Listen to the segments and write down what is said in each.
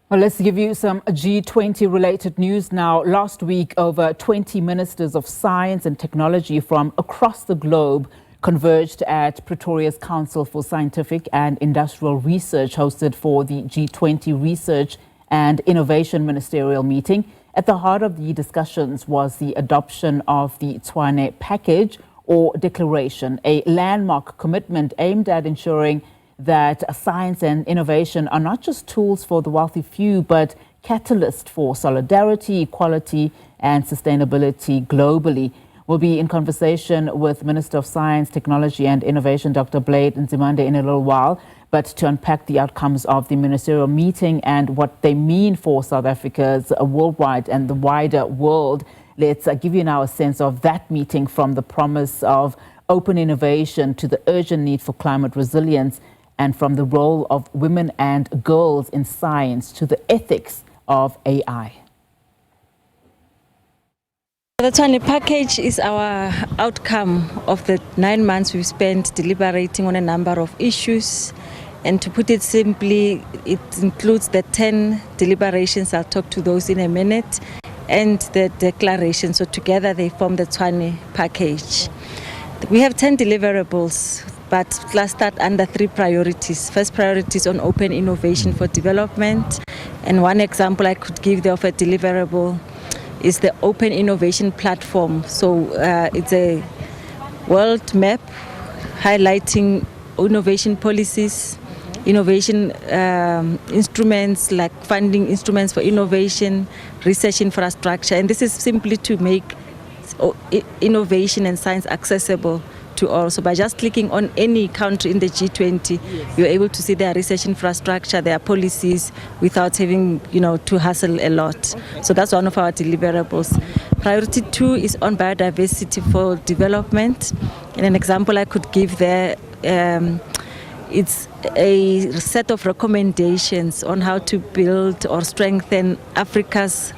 Well, let's give you some G20 related news now. Last week, over 20 ministers of science and technology from across the globe converged at Pretoria's Council for Scientific and Industrial Research, hosted for the G20 Research and Innovation Ministerial meeting. At the heart of the discussions was the adoption of the Tshwane Package, or declaration, a landmark commitment aimed at ensuring that science and innovation are not just tools for the wealthy few, but catalysts for solidarity, equality, and sustainability globally. We'll be in conversation with Minister of Science, Technology and Innovation, Dr. Blade Nzimande, in a little while. But to unpack the outcomes of the ministerial meeting and what they mean for South Africa's worldwide and the wider world, let's give you now a sense of that meeting, from the promise of open innovation to the urgent need for climate resilience, and from the role of women and girls in science to the ethics of AI. The Tshwane Package is our outcome of the 9 months we've spent deliberating on a number of issues. And to put it simply, it includes the 10 deliberations, I'll talk to those in a minute, and the declaration. So together they form the Tshwane Package. We have 10 deliverables, but clustered under 3 priorities. First priority is on open innovation for development. And one example I could give there of a deliverable is the open innovation platform. So it's a world map highlighting innovation policies, innovation instruments like funding instruments for innovation, research infrastructure. And this is simply to make innovation and science accessible to all. So by just clicking on any country in the G20, you're able to see their research infrastructure, their policies, without having, to hustle a lot. So that's one of our deliverables. Priority 2 is on biodiversity for development. And an example I could give there, it's a set of recommendations on how to build or strengthen Africa's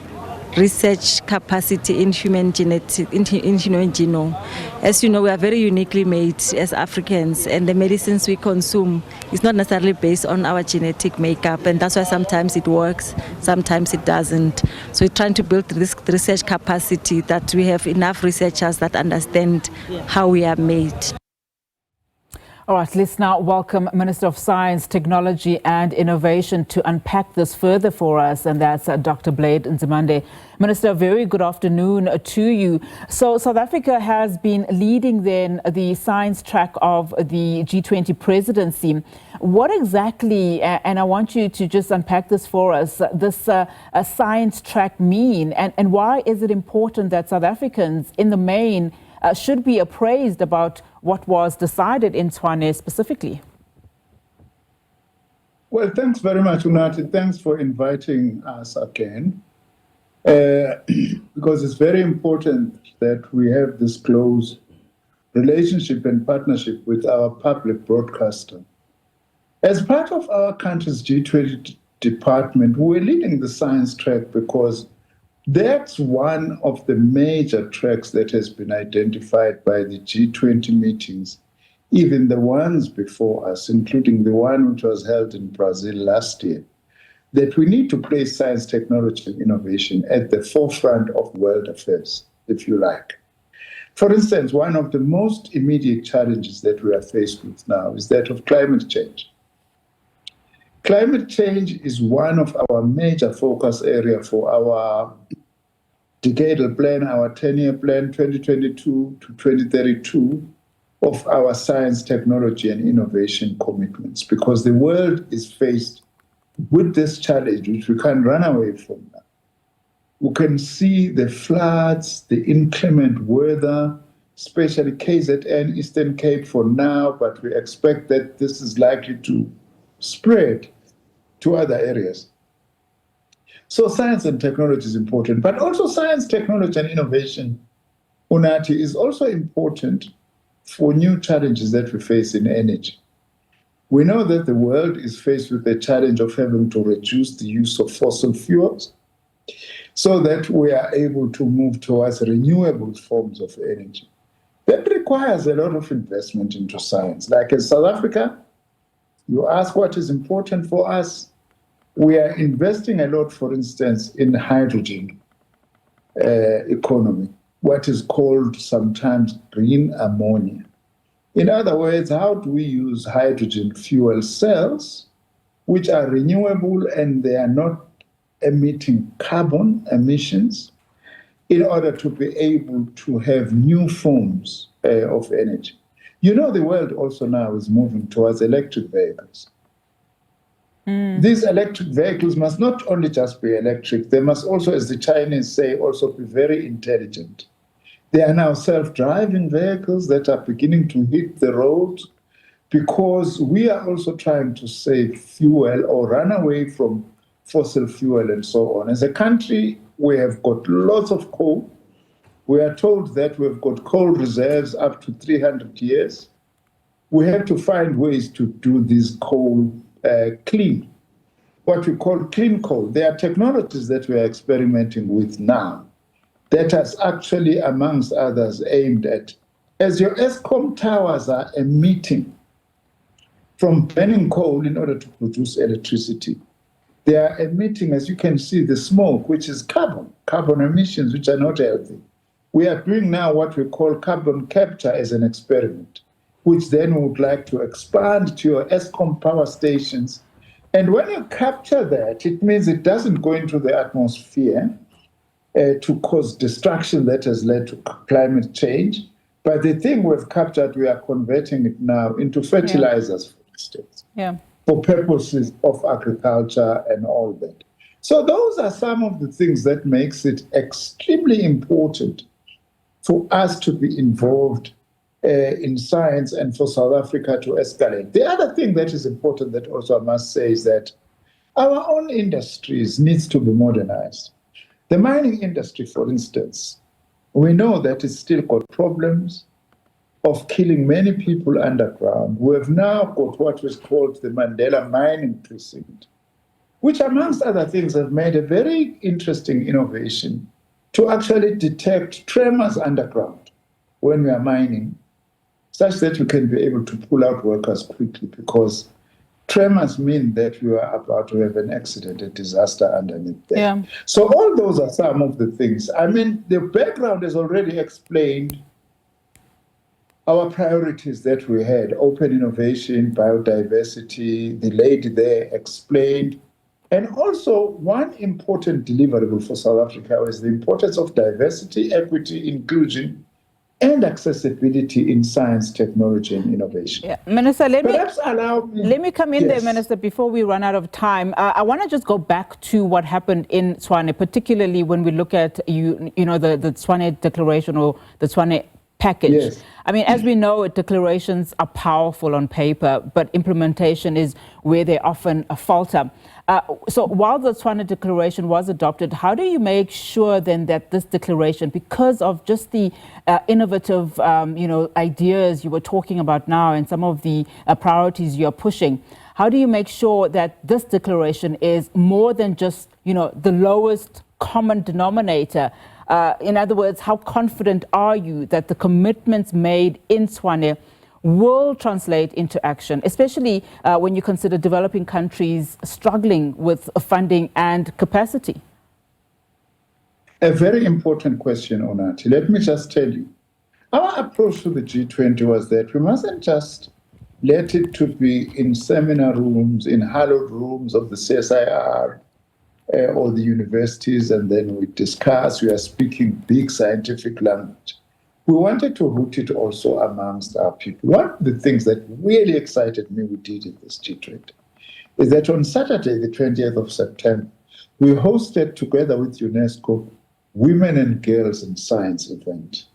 research capacity in human genome. As you know, we are very uniquely made as Africans, and the medicines we consume is not necessarily based on our genetic makeup, and that's why sometimes it works, sometimes it doesn't. So we're trying to build this research capacity, that we have enough researchers that understand how we are made. All right, let's now welcome Minister of Science, Technology and Innovation to unpack this further for us, and that's Dr. Blade Nzimande. Minister, very good afternoon to you. So South Africa has been leading then the science track of the G20 presidency. What exactly, and I want you to just unpack this for us, this science track mean, and why is it important that South Africans in the main should be appraised about what was decided in Tshwane specifically? Well, thanks very much, Unati. Thanks for inviting us again, because it's very important that we have this close relationship and partnership with our public broadcaster. As part of our country's G20 department, we're leading the science track because that's one of the major tracks that has been identified by the G20 meetings, even the ones before us, including the one which was held in Brazil last year, that we need to place science, technology, and innovation at the forefront of world affairs, if you like. For instance, one of the most immediate challenges that we are faced with now is that of climate change. Climate change is one of our major focus areas for our decadal plan, our 10-year plan, 2022 to 2032, of our science, technology, and innovation commitments, because the world is faced with this challenge, which we can't run away from now. We can see the floods, the inclement weather, especially KZN, Eastern Cape for now, but we expect that this is likely to spread to other areas. So science and technology is important, but also science, technology, and innovation, Unati, is also important for new challenges that we face in energy. We know that the world is faced with the challenge of having to reduce the use of fossil fuels so that we are able to move towards renewable forms of energy. That requires a lot of investment into science. Like in South Africa, you ask what is important for us. We are investing a lot, for instance, in hydrogen economy, what is called sometimes green ammonia. In other words, how do we use hydrogen fuel cells, which are renewable and they are not emitting carbon emissions, in order to be able to have new forms of energy? You know, the world also now is moving towards electric vehicles. These electric vehicles must not only just be electric, they must also, as the Chinese say, also be very intelligent. They are now self-driving vehicles that are beginning to hit the road, because we are also trying to save fuel or run away from fossil fuel and so on. As a country, we have got lots of coal. We are told that we've got coal reserves up to 300 years. We have to find ways to do this coal clean, what we call clean coal. There are technologies that we are experimenting with now that is actually, amongst others, aimed at, as your ESCOM towers are emitting from burning coal in order to produce electricity, they are emitting, as you can see, the smoke, which is carbon emissions, which are not healthy. We are doing now what we call carbon capture as an experiment, which then we would like to expand to your ESCOM power stations. And when you capture that, it means it doesn't go into the atmosphere to cause destruction that has led to climate change. But the thing we've captured, we are converting it now into fertilizers, for instance, for purposes of agriculture and all that. So those are some of the things that makes it extremely important for us to be involved in science and for South Africa to escalate. The other thing that is important that also I must say is that our own industries needs to be modernized. The mining industry, for instance, we know that it's still got problems of killing many people underground. We have now got what was called the Mandela Mining Precinct, which amongst other things have made a very interesting innovation to actually detect tremors underground when we are mining, such that you can be able to pull out workers quickly, because tremors mean that you are about to have an accident, a disaster underneath there. So all those are some of the things. I mean, the background has already explained our priorities that we had: open innovation, biodiversity. The lady there explained. And also, one important deliverable for South Africa is the importance of diversity, equity, inclusion, and accessibility in science, technology, and innovation. Minister, let me come in there, Yes. Minister, before we run out of time. I want to just go back to what happened in Tshwane, particularly when we look at the Tshwane Declaration or the Tshwane Package. Yes. I mean, as we know, declarations are powerful on paper, but implementation is where they often falter. So while the Tshwane Declaration was adopted, how do you make sure then that this declaration, because of just the innovative ideas you were talking about now and some of the priorities you're pushing, how do you make sure that this declaration is more than just the lowest common denominator? In other words, how confident are you that the commitments made in Tshwane will translate into action, especially when you consider developing countries struggling with funding and capacity? A very important question, Onati. Let me just tell you, our approach to the G20 was that we mustn't just let it to be in seminar rooms, in hallowed rooms of the CSIR or the universities, and then we discuss, we are speaking big scientific language. We wanted to root it also amongst our people. One of the things that really excited me we did in this G20 is that on Saturday, the 20th of September, we hosted, together with UNESCO, Women and Girls in Science event.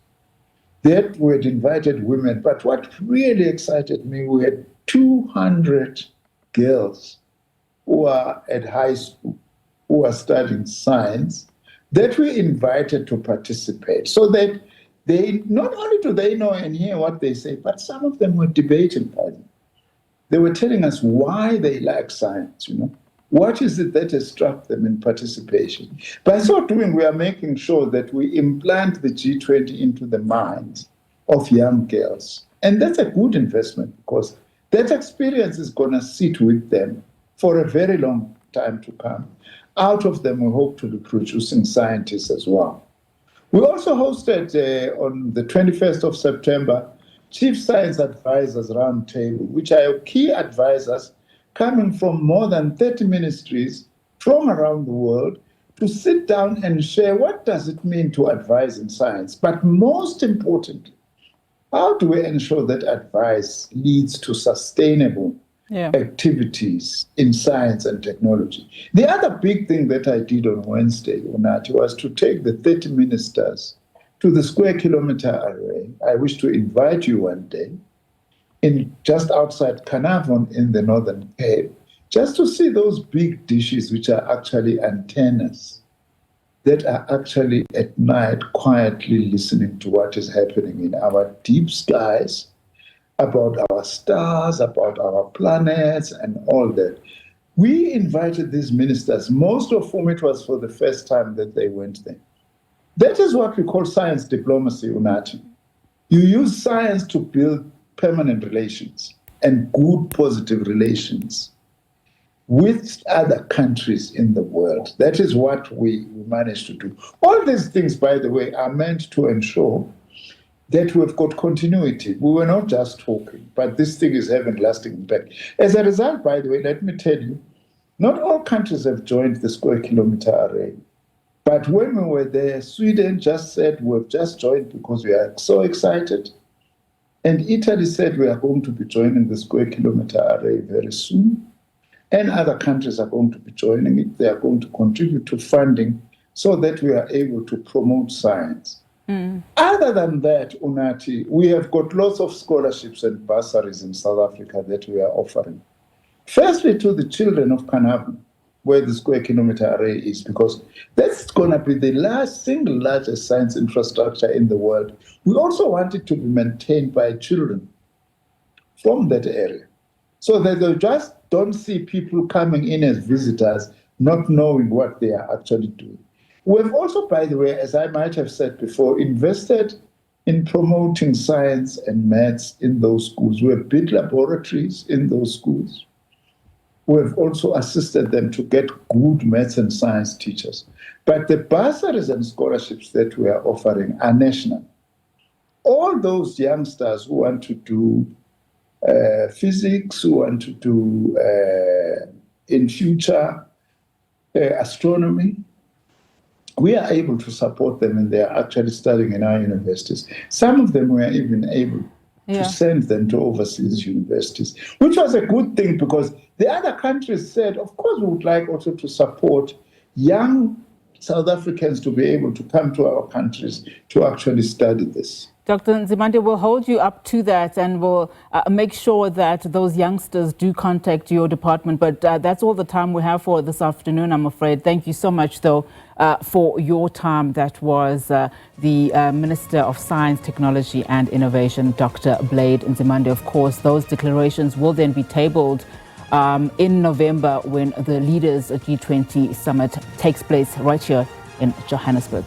That we had invited women, but what really excited me, we had 200 girls who are at high school, who are studying science, that we invited to participate, so that they not only do they know and hear what they say, but some of them were debating by them. They were telling us why they like science, What is it that has struck them in participation? By so doing, we are making sure that we implant the G20 into the minds of young girls. And that's a good investment, because that experience is going to sit with them for a very long time to come. Out of them, we hope to be producing scientists as well. We also hosted on the 21st of September, Chief Science Advisors Roundtable, which are key advisors coming from more than 30 ministries from around the world to sit down and share what does it mean to advise in science. But most importantly, how do we ensure that advice leads to sustainable activities in science and technology? The other big thing that I did on Wednesday, Unati, was to take the 30 ministers to the square kilometer array. I wish to invite you one day in just outside Carnarvon in the Northern Cape, just to see those big dishes which are actually antennas that are actually at night quietly listening to what is happening in our deep skies, about our stars, about our planets, and all that. We invited these ministers, most of whom it was for the first time that they went there. That is what we call science diplomacy, Unati. You use science to build permanent relations and good, positive relations with other countries in the world. That is what we managed to do. All these things, by the way, are meant to ensure that we've got continuity. We were not just talking, but this thing is having lasting impact. As a result, by the way, let me tell you, not all countries have joined the square kilometer array. But when we were there, Sweden just said, we've just joined because we are so excited. And Italy said we are going to be joining the square kilometer array very soon. And other countries are going to be joining it. They are going to contribute to funding so that we are able to promote science. Other than that, Unati, we have got lots of scholarships and bursaries in South Africa that we are offering. Firstly, to the children of Carnarvon, where the square kilometer array is, because that's going to be the single largest science infrastructure in the world. We also want it to be maintained by children from that area, so that they just don't see people coming in as visitors, not knowing what they are actually doing. We've also, by the way, as I might have said before, invested in promoting science and maths in those schools. We have built laboratories in those schools. We've also assisted them to get good maths and science teachers. But the bursaries and scholarships that we are offering are national. All those youngsters who want to do physics, who want to do, in future, astronomy, we are able to support them, and they are actually studying in our universities. Some of them we are even able to send them to overseas universities, which was a good thing because the other countries said, of course, we would like also to support young South Africans to be able to come to our countries to actually study this. Dr. Nzimande, we'll hold you up to that, and we'll make sure that those youngsters do contact your department. But that's all the time we have for this afternoon, I'm afraid. Thank you so much, though, for your time. That was the Minister of Science, Technology and Innovation, Dr. Blade Nzimande. Of course, those declarations will then be tabled in November when the Leaders G20 Summit takes place right here in Johannesburg.